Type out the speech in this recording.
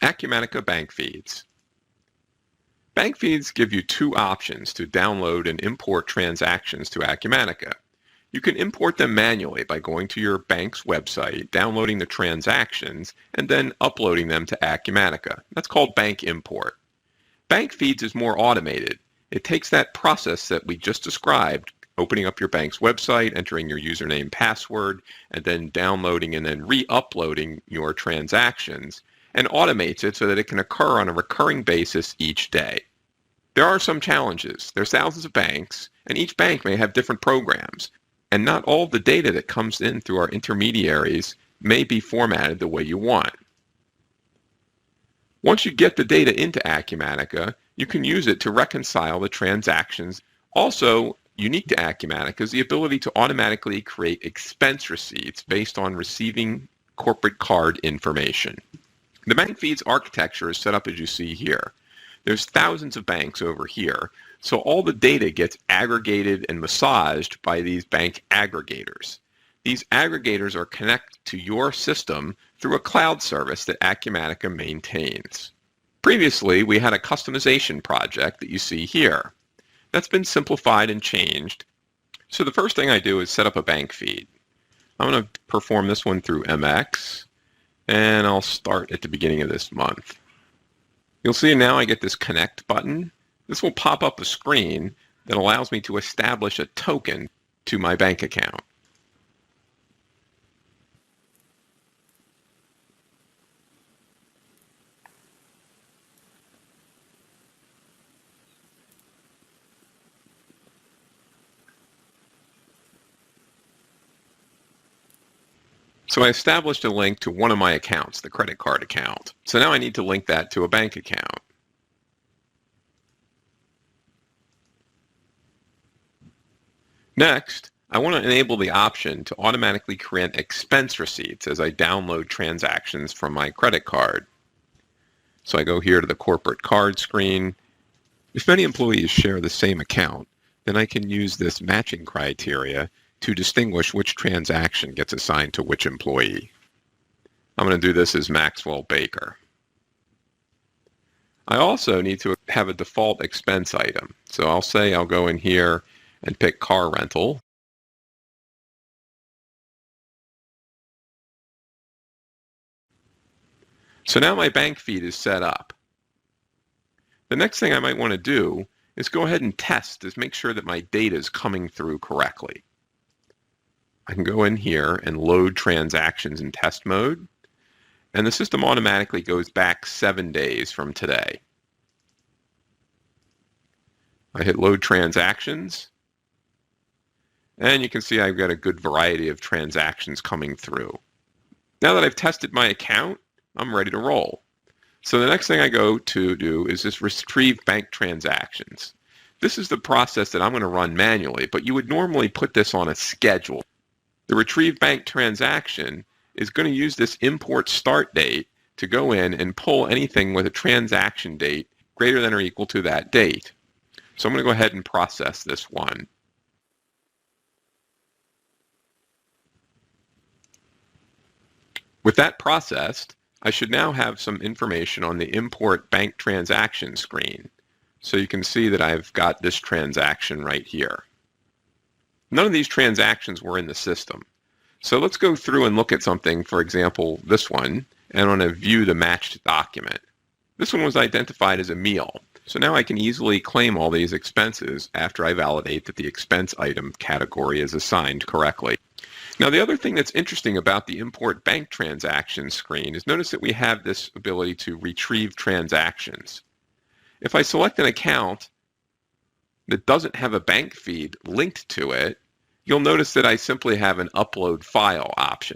Acumatica bank feeds. Bank feeds give you two options to download and import transactions to Acumatica. You can import them manually by going to your bank's website, downloading the transactions, and then uploading them to Acumatica. That's called bank import. Bank feeds is more automated. It takes that process that we just described, opening up your bank's website, entering your username, password, and then downloading and then re-uploading your transactions, and automates it so that it can occur on a recurring basis each day. There are some challenges. There's thousands of banks, and each bank may have different programs, and not all the data that comes in through our intermediaries may be formatted the way you want. Once you get the data into Acumatica, you can use it to reconcile the transactions. Also, unique to Acumatica is the ability to automatically create expense receipts based on receiving corporate card information. The bank feeds architecture is set up as you see here. There's thousands of banks over here, so all the data gets aggregated and massaged by these bank aggregators. These aggregators are connected to your system through a cloud service that Acumatica maintains. Previously, we had a customization project that you see here. That's been simplified and changed. So the first thing I do is set up a bank feed. I'm going to perform this one through MX. And I'll start at the beginning of this month. You'll see now I get this connect button. This will pop up a screen that allows me to establish a token to my bank account. So I established a link to one of my accounts, the credit card account. So now I need to link that to a bank account. Next, I want to enable the option to automatically create expense receipts as I download transactions from my credit card. So I go here to the corporate card screen. If many employees share the same account, then I can use this matching criteria to distinguish which transaction gets assigned to which employee. I'm going to do this as Maxwell Baker. I also need to have a default expense item. So I'll say I'll go in here and pick car rental. So now my bank feed is set up. The next thing I might want to do is go ahead and test to make sure that my data is coming through correctly. I can go in here and load transactions in test mode, and the system automatically goes back 7 days from today. I hit load transactions, and you can see I've got a good variety of transactions coming through. Now that I've tested my account, I'm ready to roll. So the next thing I go to do is just retrieve bank transactions. This is the process that I'm going to run manually, but you would normally put this on a schedule. The retrieve bank transaction is going to use this import start date to go in and pull anything with a transaction date greater than or equal to that date. So I'm going to go ahead and process this one. With that processed, I should now have some information on the import bank transaction screen. So you can see that I've got this transaction right here. None of these transactions were in the system. So let's go through and look at something, for example, this one, and I'm going to view the matched document. This one was identified as a meal. So now I can easily claim all these expenses after I validate that the expense item category is assigned correctly. Now the other thing that's interesting about the import bank transaction screen is notice that we have this ability to retrieve transactions. If I select an account that doesn't have a bank feed linked to it, you'll notice that I simply have an upload file option.